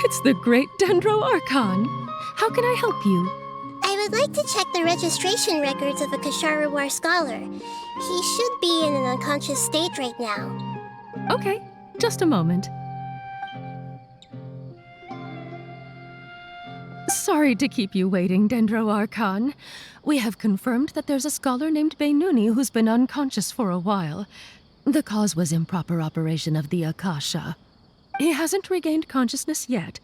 It's the great Dendro Archon. How can I help you? I would like to check the registration records of a Kasharawar scholar. He should be in an unconscious state right now. Okay, just a moment. Sorry to keep you waiting, Dendro Archon. We have confirmed that there's a scholar named Beinuni who's been unconscious for a while. The cause was improper operation of the Akasha. He hasn't regained consciousness yet,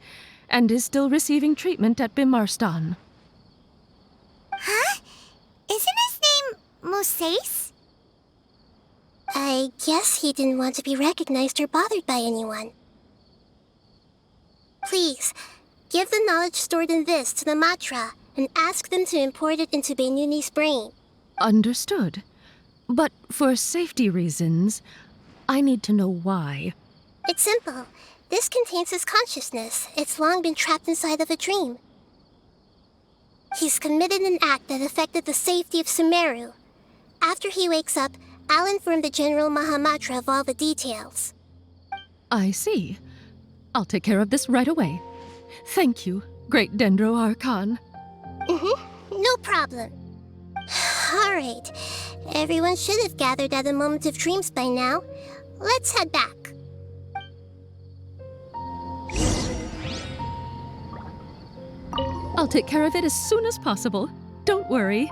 and is still receiving treatment at Bimarstan. Huh? Isn't his name Moses? I guess he didn't want to be recognized or bothered by anyone. Please, give the knowledge stored in this to the Matra and ask them to import it into Beinuni's brain. Understood. But for safety reasons, I need to know why. It's simple. This contains his consciousness. It's long been trapped inside of a dream. He's committed an act that affected the safety of Sumeru. After he wakes up, I'll inform the General Mahamatra of all the details. I see. I'll take care of this right away. Thank you, great Dendro Archon. No problem. All right. Everyone should have gathered at a moment of dreams by now. Let's head back. I'll take care of it as soon as possible. Don't worry.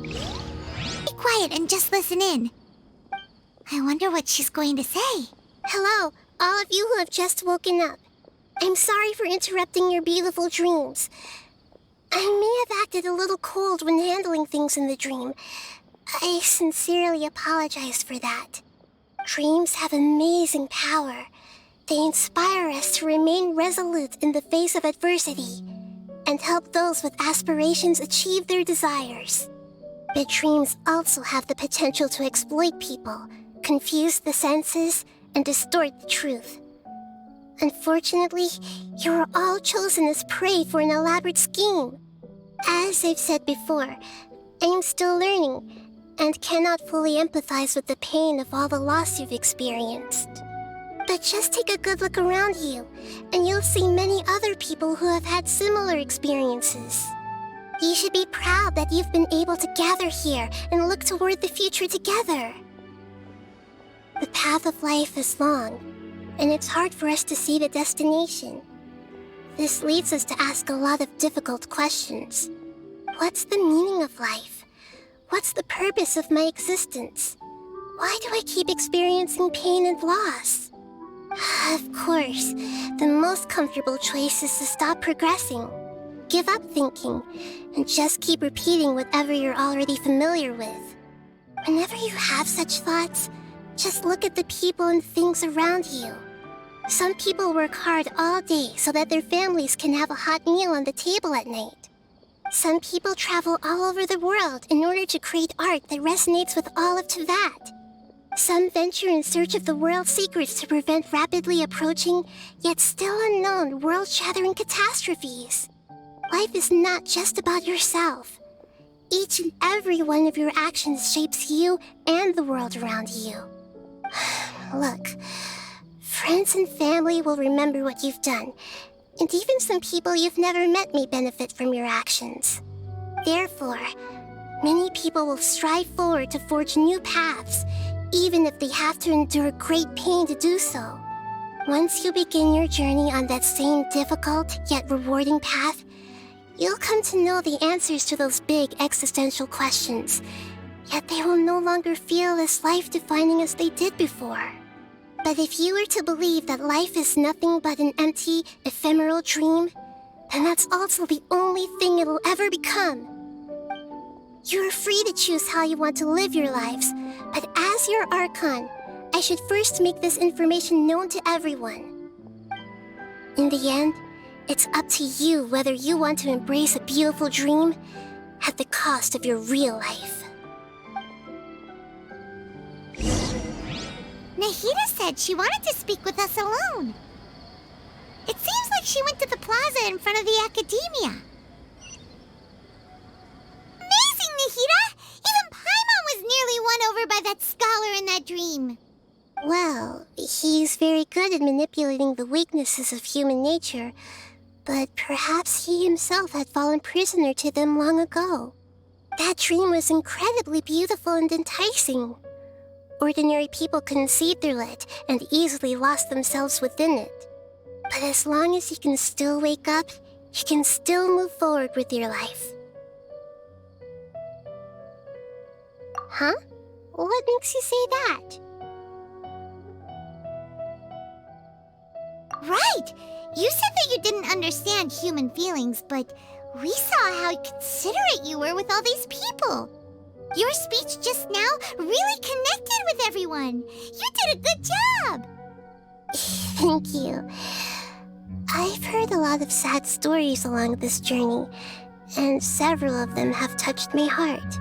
Be quiet and just listen in. I wonder what she's going to say. Hello, all of you who have just woken up. I'm sorry for interrupting your beautiful dreams. I may have acted a little cold when handling things in the dream. I sincerely apologize for that. Dreams have amazing power. They inspire us to remain resolute in the face of adversity and help those with aspirations achieve their desires. But dreams also have the potential to exploit people, confuse the senses, and distort the truth. Unfortunately, you were all chosen as prey for an elaborate scheme. As I've said before, I am still learning and cannot fully empathize with the pain of all the loss you've experienced. But just take a good look around you, and you'll see many other people who have had similar experiences. You should be proud that you've been able to gather here and look toward the future together. The path of life is long, and it's hard for us to see the destination. This leads us to ask a lot of difficult questions. What's the meaning of life? What's the purpose of my existence? Why do I keep experiencing pain and loss? Of course, the most comfortable choice is to stop progressing. Give up thinking, and just keep repeating whatever you're already familiar with. Whenever you have such thoughts, just look at the people and things around you. Some people work hard all day so that their families can have a hot meal on the table at night. Some people travel all over the world in order to create art that resonates with all of Teyvat. Some venture in search of the world's secrets to prevent rapidly approaching, yet still unknown, world-shattering catastrophes. Life is not just about yourself. Each and every one of your actions shapes you and the world around you. Look, friends and family will remember what you've done, and even some people you've never met may benefit from your actions. Therefore, many people will strive forward to forge new paths, even if they have to endure great pain to do so. Once you begin your journey on that same difficult yet rewarding path, you'll come to know the answers to those big existential questions, yet they will no longer feel as life-defining as they did before. But if you were to believe that life is nothing but an empty, ephemeral dream, then that's also the only thing it'll ever become. You're free to choose how you want to live your lives, but as your Archon, I should first make this information known to everyone. In the end, it's up to you whether you want to embrace a beautiful dream at the cost of your real life. Nahida said she wanted to speak with us alone. It seems like she went to the plaza in front of the academia. Amazing, Nahida! Even Paimon was nearly won over by that scholar in that dream. Well, he's very good at manipulating the weaknesses of human nature, but perhaps he himself had fallen prisoner to them long ago. That dream was incredibly beautiful and enticing. Ordinary people couldn't see through it and easily lost themselves within it. But as long as you can still wake up, you can still move forward with your life. Huh? What makes you say that? Right! You said that you didn't understand human feelings, but we saw how considerate you were with all these people. Your speech just now really connected with everyone. You did a good job. Thank you. I've heard a lot of sad stories along this journey, and several of them have touched my heart.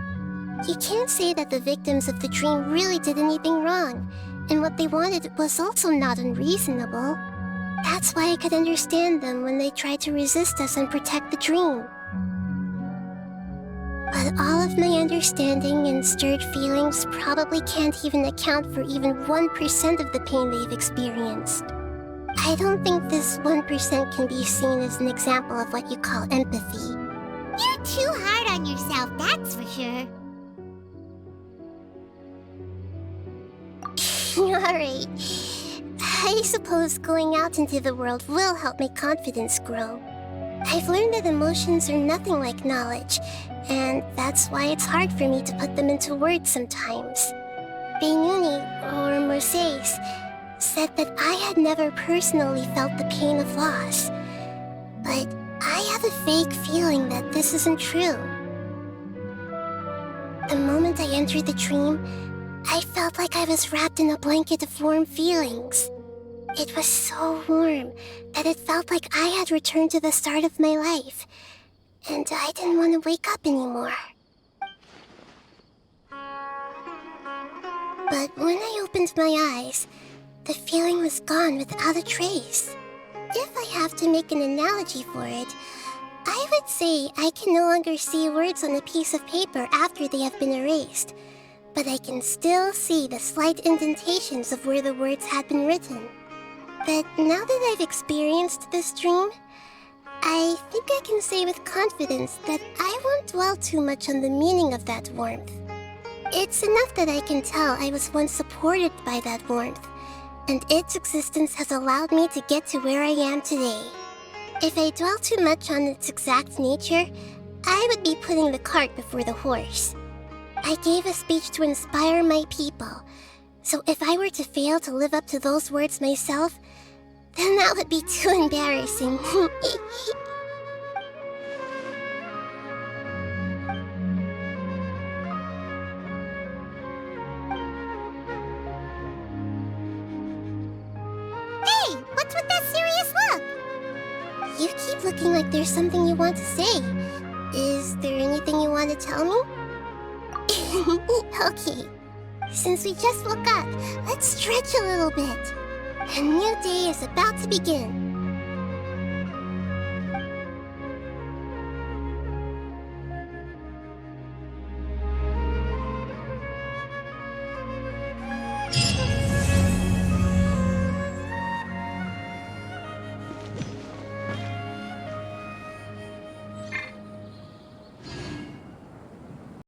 You can't say that the victims of the dream really did anything wrong, and what they wanted was also not unreasonable. That's why I could understand them when they tried to resist us and protect the dream. But all of my understanding and stirred feelings probably can't even account for even 1% of the pain they've experienced. I don't think this 1% can be seen as an example of what you call empathy. You're too hard on yourself, that's for sure. Alright. I suppose going out into the world will help my confidence grow. I've learned that emotions are nothing like knowledge, and that's why it's hard for me to put them into words sometimes. Beinuni, or Moses, said that I had never personally felt the pain of loss, but I have a vague feeling that this isn't true. The moment I entered the dream, I felt like I was wrapped in a blanket of warm feelings. It was so warm that it felt like I had returned to the start of my life, and I didn't want to wake up anymore. But when I opened my eyes, the feeling was gone without a trace. If I have to make an analogy for it, I would say I can no longer see words on a piece of paper after they have been erased, but I can still see the slight indentations of where the words had been written. But now that I've experienced this dream, I think I can say with confidence that I won't dwell too much on the meaning of that warmth. It's enough that I can tell I was once supported by that warmth, and its existence has allowed me to get to where I am today. If I dwell too much on its exact nature, I would be putting the cart before the horse. I gave a speech to inspire my people, so if I were to fail to live up to those words myself, then that would be too embarrassing. Hey, what's with that serious look? You keep looking like there's something you want to say. Is there anything you want to tell me? Okay. Since we just woke up, let's stretch a little bit. A new day is about to begin.